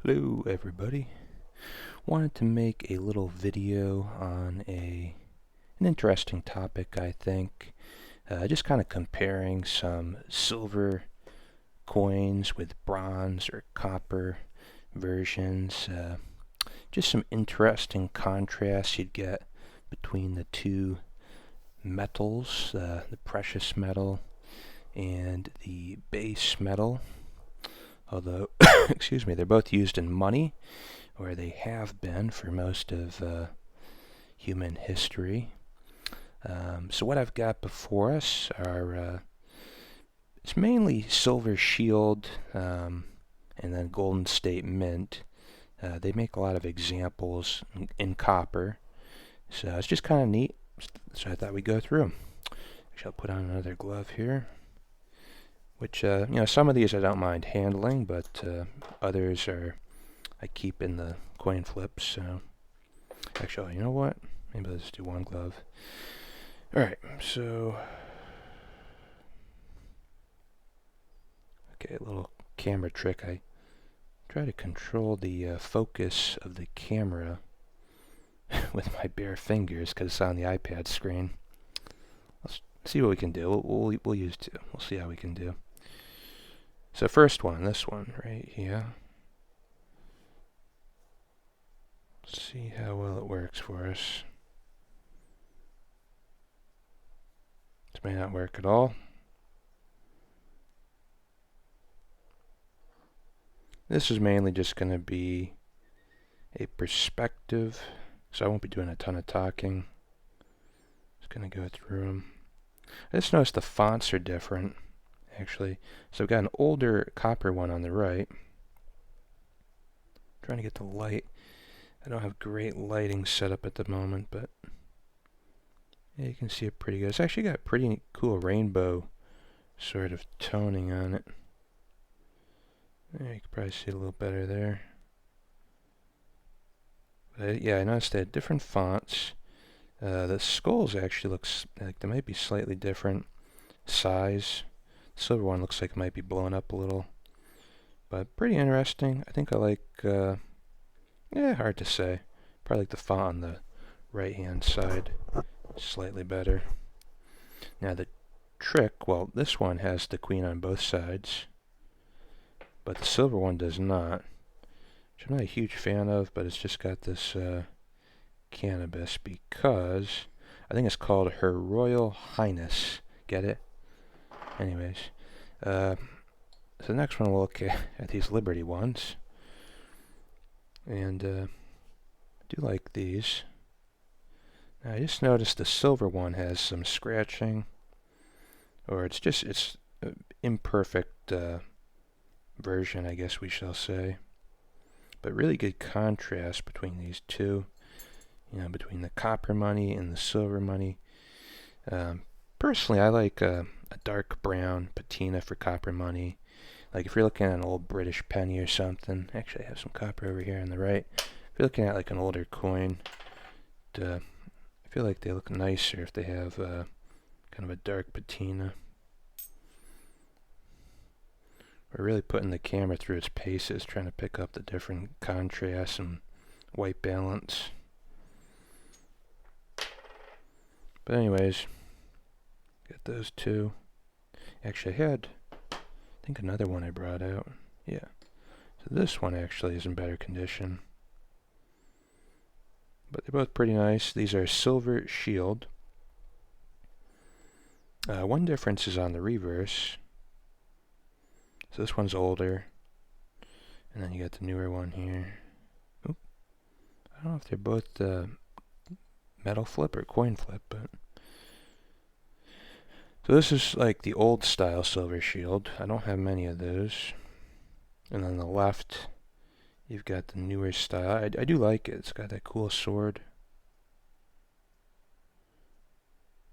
Hello everybody. Wanted to make a little video on an interesting topic, I think. Just kind of comparing some silver coins with bronze or copper versions. Just some interesting contrasts you'd get between the two metals, the precious metal and the base metal. Although, excuse me, they're both used in money, or they have been for most of human history. So what I've got before us are it's mainly Silver Shield and then Golden State Mint. They make a lot of examples in copper, so it's just kind of neat. So I thought we'd go through them. Actually, I'll put on another glove here. Which some of these I don't mind handling, but others I keep in the coin flips. So actually, you know what? Maybe let's do one glove. All right. So okay, a little camera trick. I try to control the focus of the camera with my bare fingers because it's on the iPad screen. Let's see what we can do. We'll use two. We'll see how we can do. So first one, this one right here. Let's see how well it works for us. This may not work at all. This is mainly just going to be a perspective, so I won't be doing a ton of talking. Just going to go through them. I just noticed the fonts are different, actually. So I've got an older copper one on the right. Trying to get the light. I don't have great lighting set up at the moment, but yeah, you can see it pretty good. It's actually got pretty cool rainbow sort of toning on it. Yeah, you can probably see it a little better there. But yeah, I noticed they had different fonts. The skulls actually looks like they might be slightly different size. The silver one looks like it might be blown up a little. But pretty interesting. I think I like, hard to say. Probably like the font on the right-hand side slightly better. Now the trick, well, this one has the queen on both sides, but the silver one does not, which I'm not a huge fan of, but it's just got this cannabis because I think it's called Her Royal Highness. Get it? Anyways, so the next one we'll look at these Liberty ones, and I do like these. Now I just noticed the silver one has some scratching, or it's imperfect version, I guess we shall say. But really good contrast between these two, between the copper money and the silver money. Personally, I like a dark brown patina for copper money. Like if you're looking at an old British penny or something, actually I have some copper over here on the right. If you're looking at like an older coin, I feel like they look nicer if they have kind of a dark patina. We're really putting the camera through its paces, trying to pick up the different contrasts and white balance. But anyways, got those two. Actually, I had, I think another one I brought out. Yeah. So this one actually is in better condition. But they're both pretty nice. These are Silver Shield. One difference is on the reverse. So this one's older, and then you got the newer one here. Oop. I don't know if they're both metal flip or coin flip, but so this is like the old style Silver Shield. I don't have many of those. And on the left, you've got the newer style. I do like it. It's got that cool sword.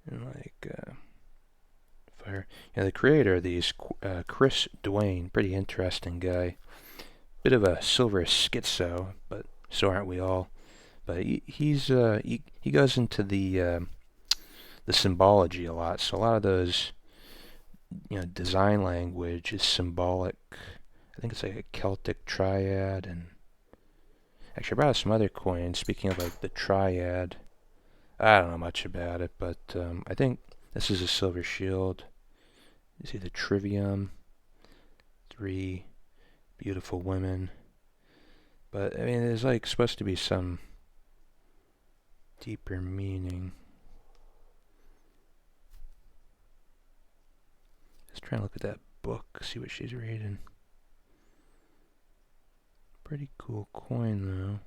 And like fire. Yeah, the creator of these, Chris Duane, pretty interesting guy. Bit of a silver schizo, but so aren't we all. But he goes into the symbology a lot. So a lot of those, design language is symbolic. I think it's like a Celtic triad and Actually, I brought some other coins. Speaking of like the Triad, I don't know much about it, but I think this is a silver shield. You see the Trivium, 3 beautiful women. But I mean, there's like supposed to be some deeper meaning. Just trying to look at that book, see what she's reading. Pretty cool coin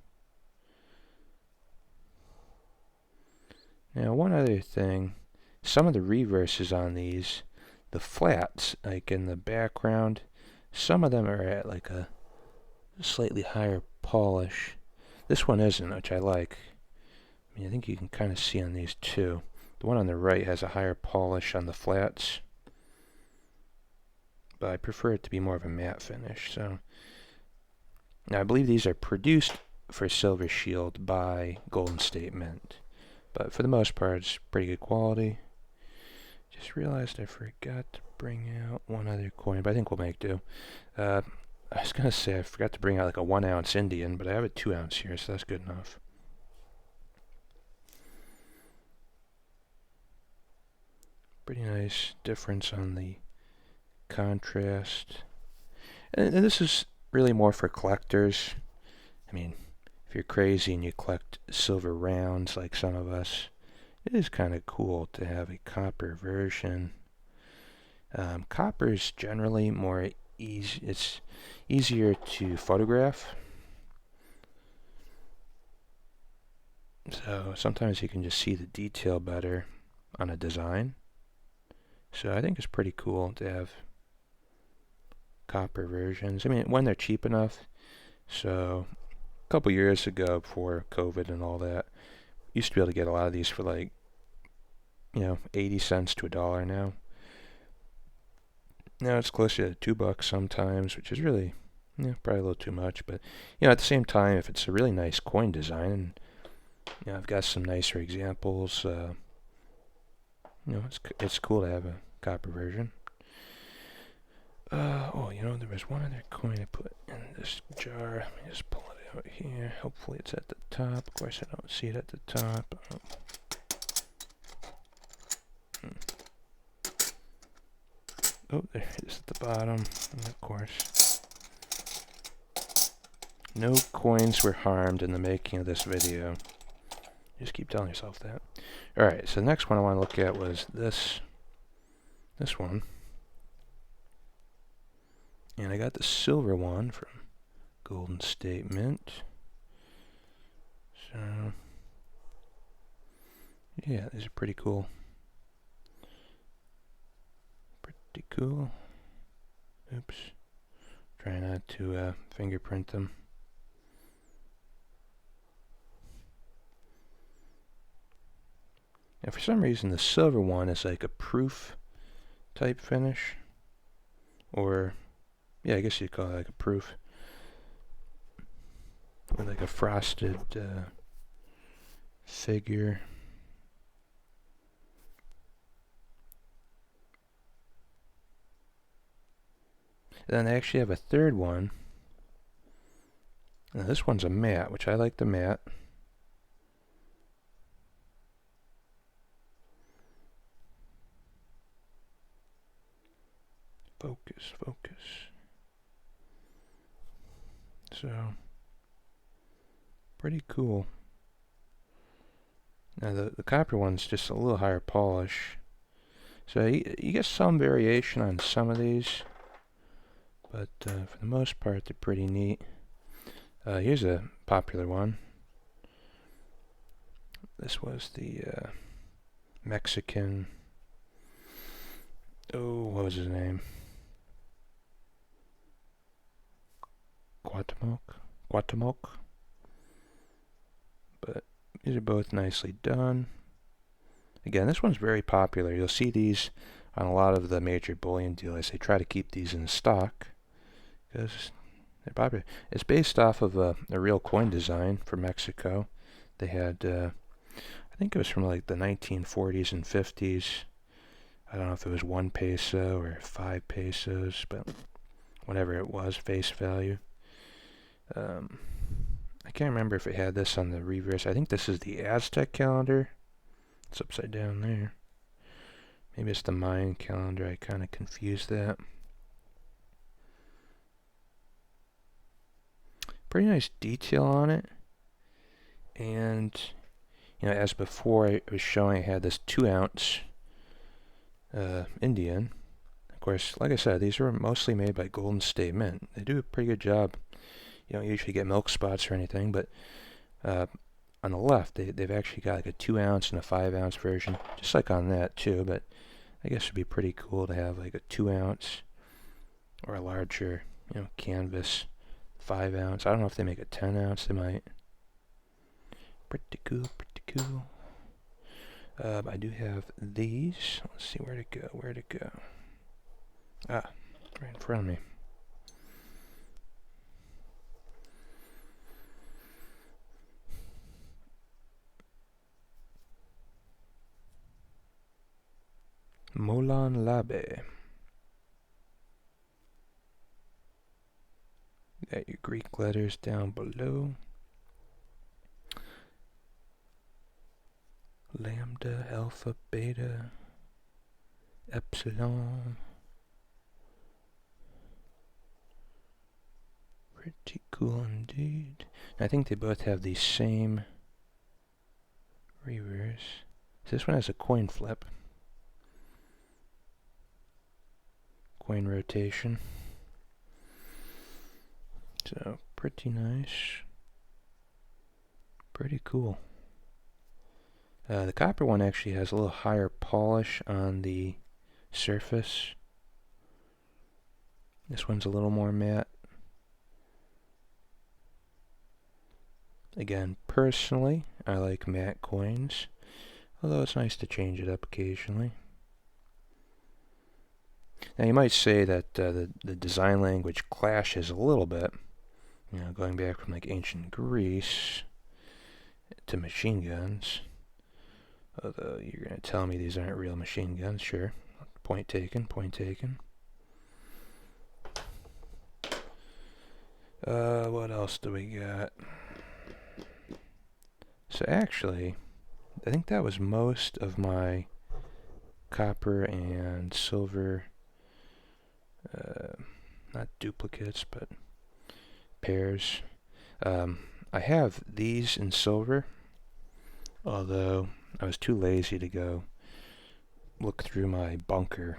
though. Now one other thing, some of the reverses on these, the flats, like in the background, some of them are at like a slightly higher polish. This one isn't, which I like. I mean, I think you can kind of see on these too. The one on the right has a higher polish on the flats, but I prefer it to be more of a matte finish. So now I believe these are produced for Silver Shield by Golden State Mint, but for the most part it's pretty good quality. Just realized I forgot to bring out one other coin, but I think we'll make do. I was gonna say I forgot to bring out like a 1 ounce Indian, but I have a 2 ounce here, so that's good enough. Pretty nice difference on the contrast. And this is really more for collectors. I mean, if you're crazy and you collect silver rounds like some of us, it is kind of cool to have a copper version. Copper is generally more easy. It's easier to photograph. So sometimes you can just see the detail better on a design. So I think it's pretty cool to have copper versions. I mean, when they're cheap enough. So a couple years ago, before COVID and all that, used to be able to get a lot of these for like, 80 cents to $1 now. Now it's closer to $2 sometimes, which is really, probably a little too much. But, at the same time, if it's a really nice coin design, and, I've got some nicer examples, it's cool to have a copper version. There was one other coin I put in this jar. Let me just pull it out here. Hopefully it's at the top. Of course, I don't see it at the top. Oh, there it is at the bottom. And of course, no coins were harmed in the making of this video. Just keep telling yourself that. Alright, so the next one I want to look at was this one. And I got the silver one from Golden State Mint. So, yeah, these are pretty cool. Pretty cool. Oops. Try not to fingerprint them. Now, for some reason, the silver one is like a proof type finish. Or, yeah, I guess you'd call it like a proof. With like a frosted figure. Then I actually have a third one. Now this one's a matte, which I like the matte. Focus. So, pretty cool. Now the copper one's just a little higher polish. So you get some variation on some of these. But for the most part, they're pretty neat. Here's a popular one. This was the Mexican... Oh, what was his name? Cuauhtemoc. But these are both nicely done. Again, this one's very popular. You'll see these on a lot of the major bullion dealers. They try to keep these in stock because they're popular. It's based off of a real coin design from Mexico. They had, I think it was from like the 1940s and 50s. I don't know if it was 1 peso or 5 pesos, but whatever it was, face value. I can't remember if it had this on the reverse. I think this is the Aztec calendar. It's upside down there. Maybe it's the Mayan calendar. I kind of confused that. Pretty nice detail on it. And, you know, as before I was showing, I had this 2-ounce Indian. Of course, like I said, these were mostly made by Golden State Mint. They do a pretty good job. You don't usually get milk spots or anything, but on the left, they've actually got like a 2-ounce and a 5-ounce version, just like on that too, but I guess it'd be pretty cool to have like a 2-ounce or a larger, you know, canvas 5-ounce. I don't know if they make a 10-ounce, they might. Pretty cool, pretty cool. I do have these. Let's see where to go, where to go. Ah, right in front of me. Molan Labe. Got your Greek letters down below. Lambda, alpha, beta, epsilon. Pretty cool indeed. I think they both have the same reverse. This one has a coin flip. Coin rotation. So, pretty nice. Pretty cool. The copper one actually has a little higher polish on the surface. This one's a little more matte. Again, personally, I like matte coins, although it's nice to change it up occasionally. Now you might say that the design language clashes a little bit, you know, going back from like ancient Greece to machine guns. Although you're going to tell me these aren't real machine guns, sure. Point taken, point taken. What else do we got? So actually, I think that was most of my copper and silver, not duplicates, but pairs. I have these in silver, although I was too lazy to go look through my bunker,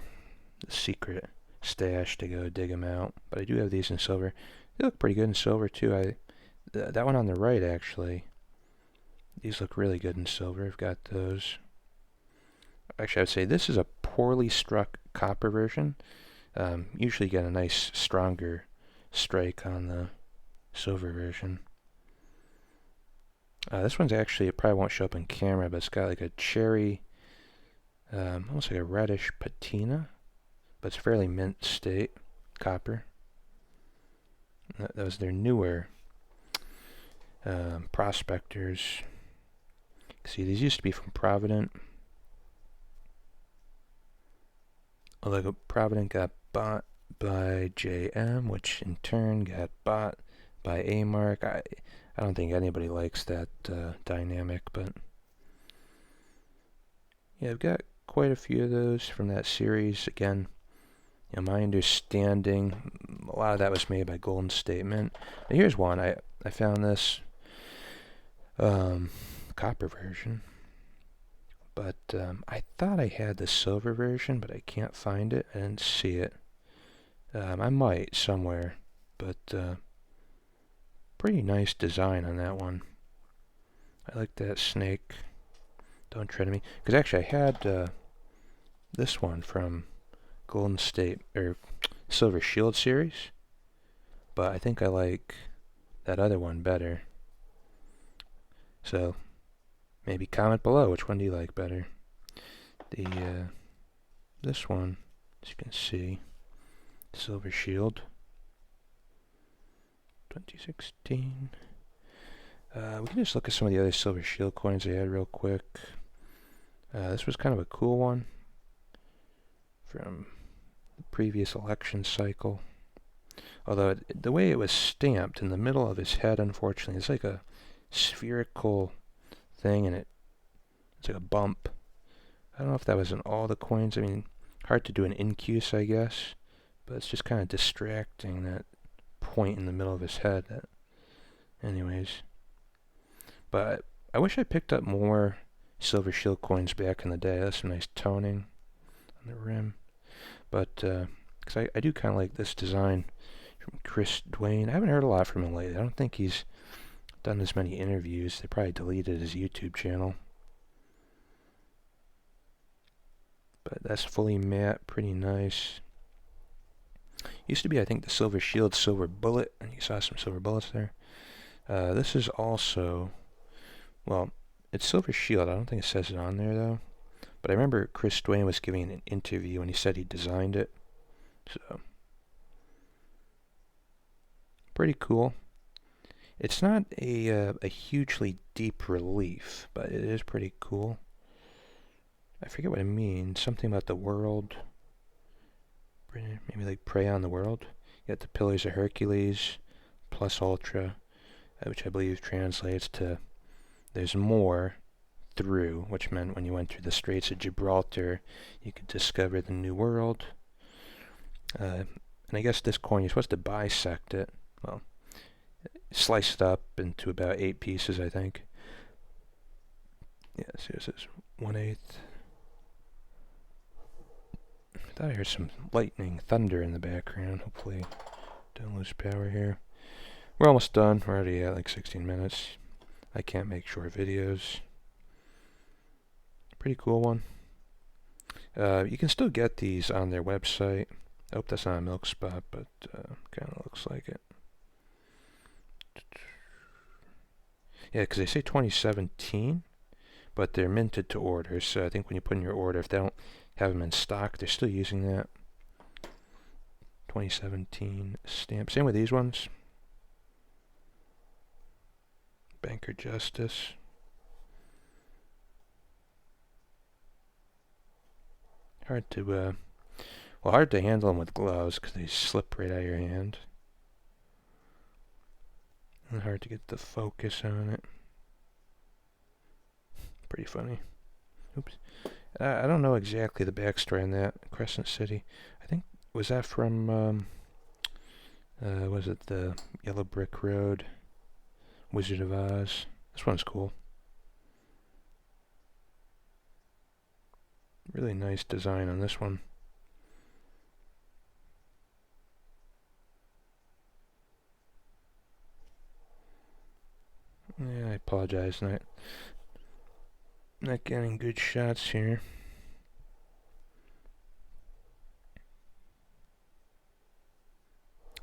the secret stash, to go dig them out. But I do have these in silver. They look pretty good in silver too. That one on the right actually. These look really good in silver. I've got those. Actually, I would say this is a poorly struck copper version. Usually get a nice, stronger strike on the silver version. This one's actually, it probably won't show up in camera, but it's got like a cherry, almost like a reddish patina, but it's fairly mint state copper. That was their newer prospectors. See, these used to be from Provident. Although Provident got bought by JM, which in turn got bought by A-Mark. I don't think anybody likes that dynamic, but yeah, I've got quite a few of those from that series. Again, you know, my understanding, a lot of that was made by Golden State Mint. Now here's one. I found this copper version, but I thought I had the silver version, but I can't find it. I didn't see it. I might somewhere, but pretty nice design on that one. I like that snake. Don't tread on me. Because actually I had this one from Golden State, or Silver Shield series, but I think I like that other one better. So maybe comment below, which one do you like better? This one, as you can see, Silver Shield 2016. We can just look at some of the other Silver Shield coins I had real quick. This was kind of a cool one from the previous election cycle. Although the way it was stamped in the middle of his head, unfortunately, it's like a spherical thing, and it's like a bump. I don't know if that was in all the coins. I mean, hard to do an incuse, I guess, but it's just kind of distracting, that point in the middle of his head. Anyways, but I wish I picked up more Silver Shield coins back in the day. That's some nice toning on the rim. But, because I do kind of like this design from Chris Dwayne. I haven't heard a lot from him lately. I don't think he's done as many interviews. They probably deleted his YouTube channel. But that's fully matte, pretty nice. Used to be, I think, the Silver Shield, Silver Bullet, and you saw some silver bullets there. This is also, well, it's Silver Shield. I don't think it says it on there, though. But I remember Chris Dwayne was giving an interview and he said he designed it. So, pretty cool. It's not a hugely deep relief, but it is pretty cool. I forget what it means. Something about the world. Maybe like prey on the world. You got the Pillars of Hercules plus Ultra, which I believe translates to there's more through, which meant when you went through the Straits of Gibraltar, you could discover the new world. And I guess this coin, you're supposed to bisect it. Well, slice it up into about 8 pieces, I think. Yeah, see, this is 1/8. I thought I heard some lightning, thunder in the background. Hopefully, don't lose power here. We're almost done. We're already at like 16 minutes. I can't make short videos. Pretty cool one. You can still get these on their website. I hope that's not a milk spot, but kind of looks like it. Yeah, because they say 2017, but they're minted to order. So I think when you put in your order, if they don't have them in stock, they're still using that 2017 stamp. Same with these ones. Banker Justice. Hard to handle them with gloves because they slip right out of your hand. And hard to get the focus on it. Pretty funny. Oops. I don't know exactly the backstory on that. Crescent City. I think, was that from, was it the Yellow Brick Road? Wizard of Oz. This one's cool. Really nice design on this one. Yeah, I apologize. Not getting good shots here.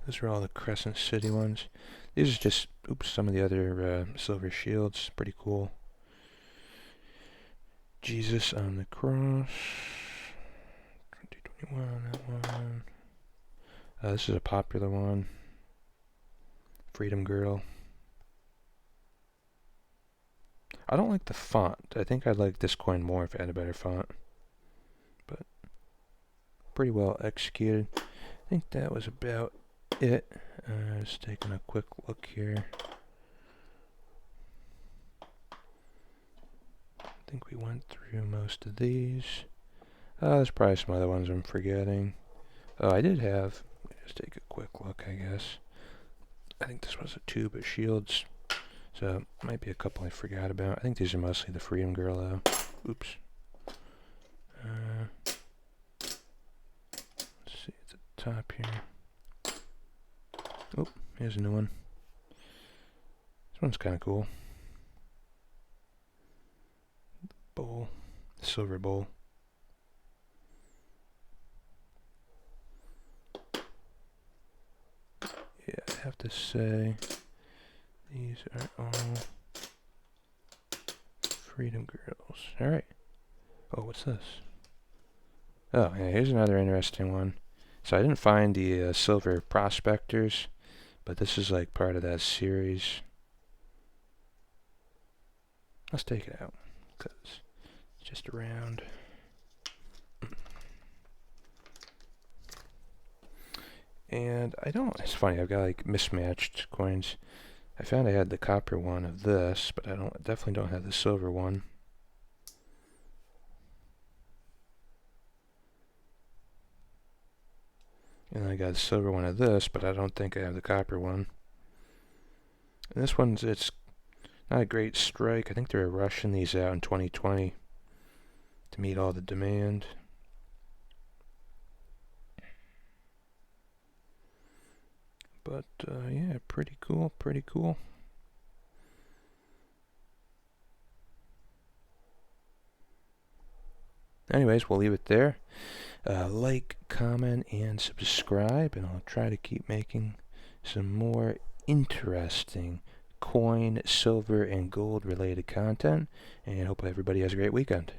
Those are all the Crescent City ones. These are just, some of the other Silver Shields. Pretty cool. Jesus on the Cross. 2021, that one. This is a popular one. Freedom Girl. I don't like the font. I think I'd like this coin more if it had a better font. But pretty well executed. I think that was about it. Just taking a quick look here. I think we went through most of these. There's probably some other ones I'm forgetting. Oh, I did have, just take a quick look, I guess. I think this was a tube of shields. So, might be a couple I forgot about. I think these are mostly the Freedom Girl, though. Oops. Let's see, at the top here. Oh, here's a new one. This one's kind of cool. Bowl. Silver bowl. Yeah, I have to say, these are all Freedom Girls. Alright. Oh, what's this? Oh, yeah, here's another interesting one. So I didn't find the Silver Prospectors, but this is like part of that series. Let's take it out, because it's just around. And I don't, it's funny, I've got like mismatched coins. I found I had the copper one of this, but I definitely don't have the silver one. And I got a silver one of this, but I don't think I have the copper one. And this one's, it's not a great strike. I think they were rushing these out in 2020 to meet all the demand. But yeah, pretty cool, pretty cool. Anyways, we'll leave it there. Like, comment, and subscribe, and I'll try to keep making some more interesting coin, silver, and gold related content. And I hope everybody has a great weekend.